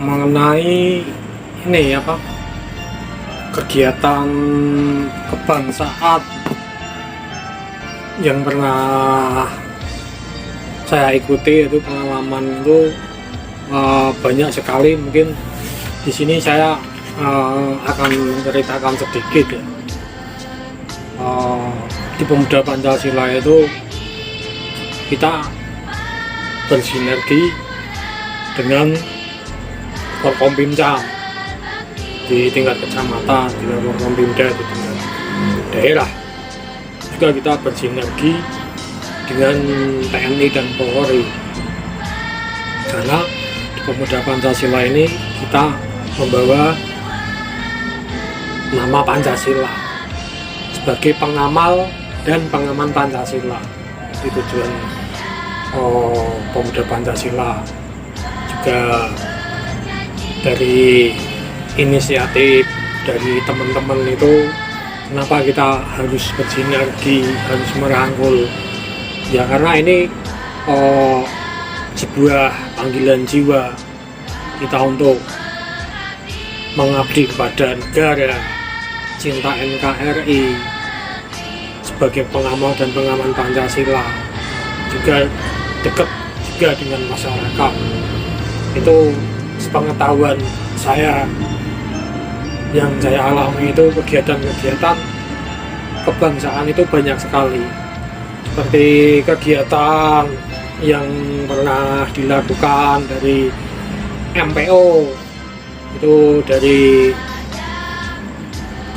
mengenai ini apa, kegiatan kebangsaan yang pernah saya ikuti, itu pengalaman itu banyak sekali. Mungkin di sini saya akan menceritakan sedikit ya. Di Pemuda Pancasila itu kita bersinergi dengan Forkompimda di tingkat kecamatan, di Forkompimda di tingkat daerah. Juga kita bersinergi dengan TNI dan Polri, karena di Pemuda Pancasila ini kita membawa nama Pancasila sebagai pengamal dan pengaman Pancasila. Itu tujuan Pemuda Pancasila. Juga dari inisiatif dari teman-teman itu, kenapa kita harus bersinergi, harus merangkul ya, karena ini sebuah panggilan jiwa kita untuk mengabdi kepada negara, cinta NKRI sebagai pengamal dan pengaman Pancasila, juga dekat juga dengan masyarakat. Itu sepengetahuan saya yang saya alami, itu kegiatan-kegiatan kebangsaan itu banyak sekali, seperti kegiatan yang pernah dilakukan dari MPO, itu dari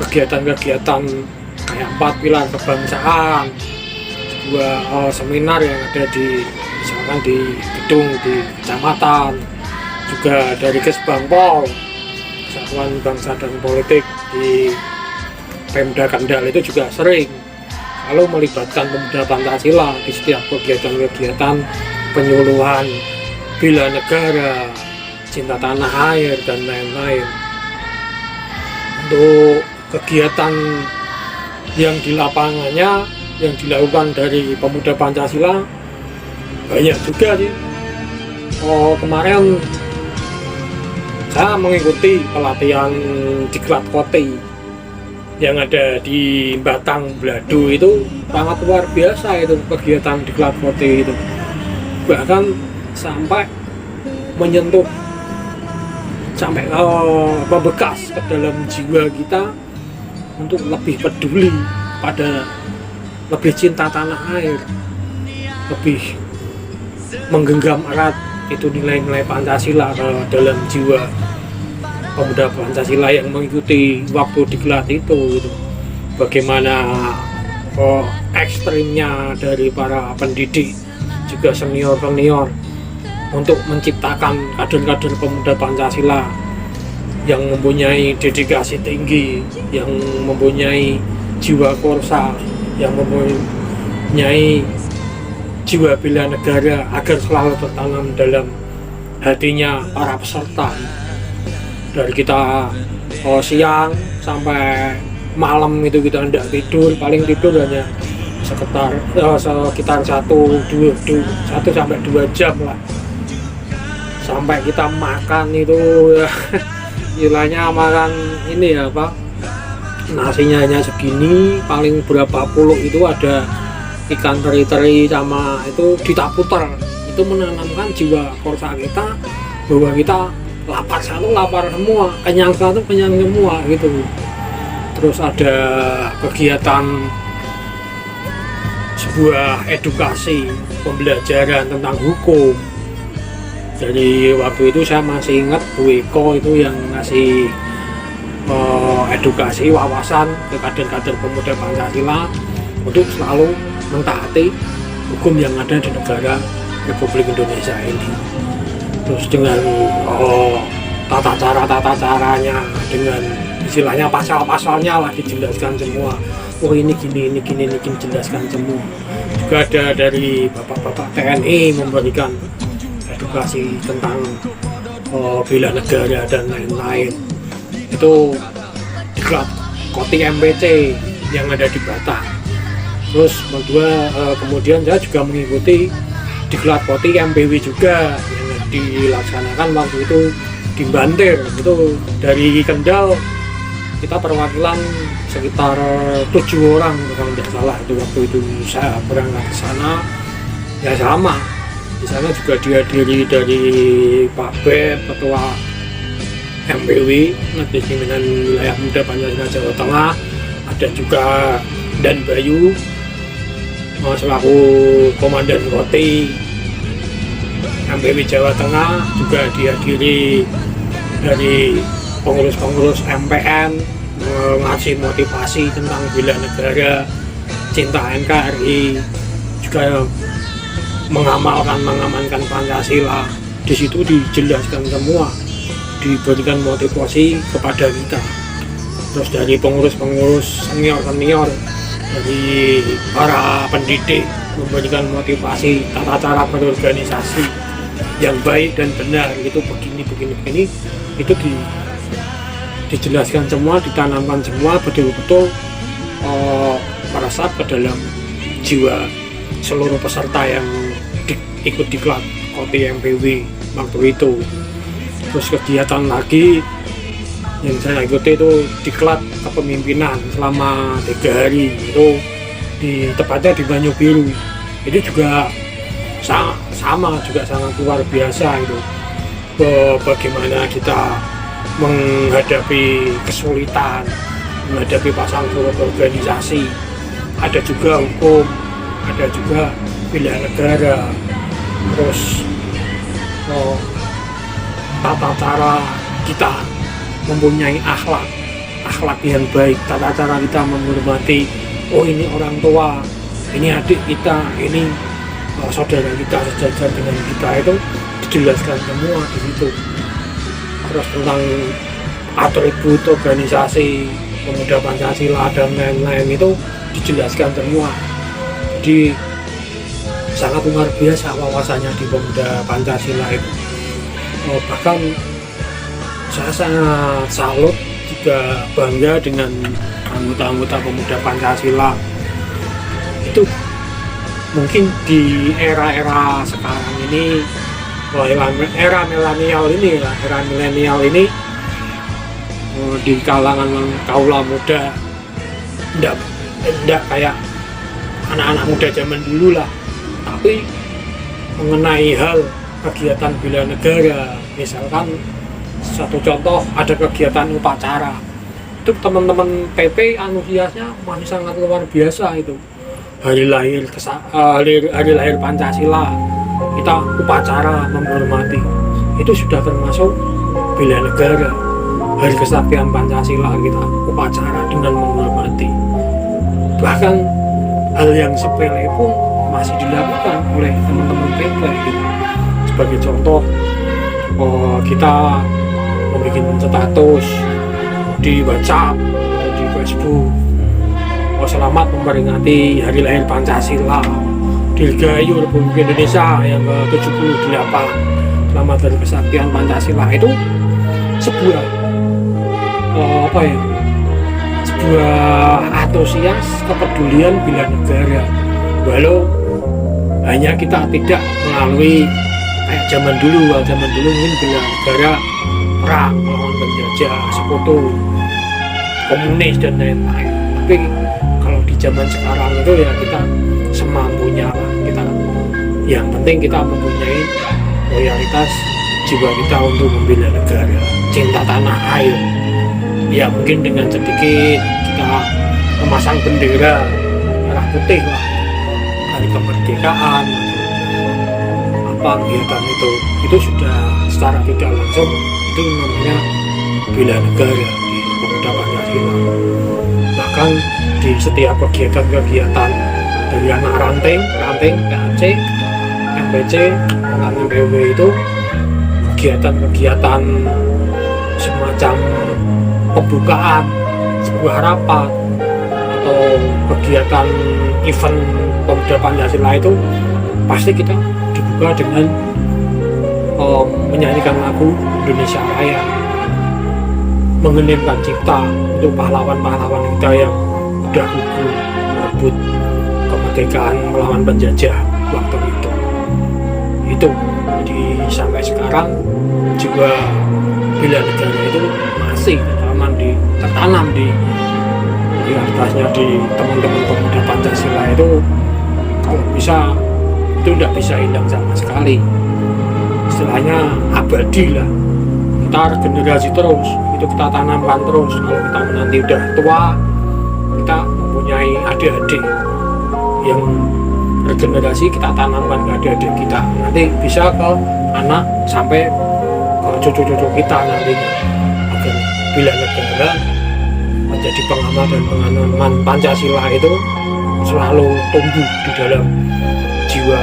kegiatan-kegiatan kayak 4 pilar kebangsaan, sebuah seminar yang ada di misalkan di gedung di kecamatan, juga dari Kesbangpol, Kesatuan Bangsa dan Politik di Pemda Kendal, itu juga sering lalu melibatkan Pemuda Pancasila di setiap kegiatan-kegiatan penyuluhan bela negara, cinta tanah air, dan lain-lain. Untuk kegiatan yang di lapangannya yang dilakukan dari Pemuda Pancasila banyak juga sih. Kemarin saya mengikuti pelatihan Diklat Koti yang ada di Batang Blado. Itu sangat luar biasa itu kegiatan Diklat Koti itu, bahkan sampai menyentuh, sampai membekas ke dalam jiwa kita untuk lebih peduli pada, lebih cinta tanah air, lebih menggenggam erat itu nilai-nilai Pancasila ke dalam jiwa Pemuda Pancasila yang mengikuti waktu diklat itu. Bagaimana ekstrimnya dari para pendidik juga senior-senior untuk menciptakan kader-kader Pemuda Pancasila yang mempunyai dedikasi tinggi, yang mempunyai jiwa korsa, yang mempunyai jiwa bela negara, agar selalu tertanam dalam hatinya para peserta. Dari kita siang sampai malam itu kita tidak tidur, paling tidur hanya sekitar 1 sampai 2 jam lah, sampai kita makan itu ya, istilahnya makan ini ya apa, nasinya hanya segini, paling berapa puluh itu ada ikan teri-teri sama itu ditaputer. Itu menanamkan jiwa korsa kita bahwa kita lapar satu lapar semua, kenyang satu kenyang semua gitu. Terus ada kegiatan sebuah edukasi pembelajaran tentang hukum. Jadi waktu itu saya masih ingat Bu Eko itu yang ngasih edukasi wawasan ke kader-kader Pemuda Pancasila untuk selalu mentaati hukum yang ada di negara Republik Indonesia ini. Terus dengan tata caranya, dengan istilahnya pasal-pasalnya lah dijelaskan semua. Oh ini gini jelaskan semua. Juga ada dari bapak-bapak TNI memberikan edukasi tentang bela negara dan lain-lain. Itu Diklat Koti MPC yang ada di Batang. Terus kemudian saya juga mengikuti Diklat Koti MPW juga yang dilaksanakan waktu itu di Banten itu dari Kendal kita perwakilan sekitar 7 orang kalau tidak salah. Itu waktu itu saya berangkat ke sana ya sama, di sana juga dihadiri dari Pak Beb, Ketua MPW Majelis Pimpinan Wilayah Muda Pancasila Jawa Tengah, ada juga Dan Bayu selaku Komandan Koti MPW Jawa Tengah, juga dihadiri dari pengurus-pengurus MPN ngasih motivasi tentang bela negara, cinta NKRI, juga mengamankan Pancasila. Di situ dijelaskan semua, diberikan motivasi kepada kita. Terus dari pengurus-pengurus senior-senior, dari para pendidik memberikan motivasi tata cara berorganisasi yang baik dan benar, itu begini itu dijelaskan semua, ditanamkan semua betul-betul meresap ke dalam jiwa seluruh peserta yang ikut diklat Koti MPW waktu itu. Terus kegiatan lagi yang saya ikuti itu diklat kepemimpinan selama 3 hari, itu tepatnya di Banyu Biru. Itu juga sama juga sangat luar biasa itu, bagaimana kita menghadapi kesulitan, menghadapi pasang surut organisasi, ada juga hukum, ada juga bela negara, terus tata cara kita mempunyai akhlak yang baik, tata cara kita menghormati, oh ini orang tua, ini adik kita, ini saudara kita sejajar dengan kita, itu dijelaskan semua di situ. Terus tentang atribut organisasi Pemuda Pancasila dan lain-lain itu dijelaskan semua. Jadi sangat luar biasa wawasannya di Pemuda Pancasila itu. Bahkan saya sangat salut, juga bangga dengan anggota-anggota Pemuda Pancasila itu. Mungkin di era-era sekarang ini, era milenial ini di kalangan kaula muda tidak kayak anak-anak muda zaman dulu lah, tapi mengenai hal kegiatan bela negara, misalkan satu contoh, ada kegiatan upacara, itu teman-teman PP antusiasnya masih sangat luar biasa. Itu hari lahir Pancasila, kita upacara menghormati, itu sudah termasuk bela negara. Hari kesaktian Pancasila kita upacara dengan menghormati. Bahkan hal yang sepele pun masih dilakukan oleh teman-teman PP gitu. Sebagai contoh, kita membuat status di WhatsApp atau di Facebook, selamat memperingati hari lahir Pancasila, Dirgahayu Republik Indonesia yang ke-78, selamat hari kesaktian Pancasila. Itu sebuah sebuah antusias kepedulian bela negara, walau hanya kita tidak melalui kayak zaman dulu mungkin bela negara perang melawan penjajah, sekutu, komunis dan lain-lain. Tapi kalau di zaman sekarang itu ya kita semampunya lah, kita yang penting kita mempunyai loyalitas jiwa kita untuk membela negara, cinta tanah air. Ya mungkin dengan sedikit kita memasang bendera merah putih lah, hari kemerdekaan, apa kegiatan itu sudah secara tidak langsung itu namanya bela negara di Pemuda Pancasila. Bahkan di setiap kegiatan dari anak ranting, PAC, MPC, MPW itu kegiatan semacam pembukaan sebuah rapat atau kegiatan event Pemuda Pancasila itu pasti kita dibuka dengan menyanyikan lagu Indonesia Raya, mengeningkan cipta untuk pahlawan-pahlawan kita yang udah gugur merebut kemerdekaan melawan penjajah waktu itu. Jadi sampai sekarang juga bela negara itu masih tertanam di atasnya di teman-teman pemuda Pancasila itu. Kalau bisa itu tidak bisa hilang sama sekali, istilahnya abadi lah, kita regenerasi terus, itu kita tanamkan terus. Kalau kita nanti udah tua, kita mempunyai adik-adik yang regenerasi, kita tanamkan ke adik-adik kita, nanti bisa ke anak sampai ke cucu-cucu kita nantinya, agar bela negara menjadi pengamat dan pengaman Pancasila itu selalu tumbuh di dalam jiwa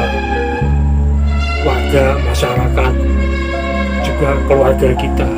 warga, masyarakat, juga keluarga kita.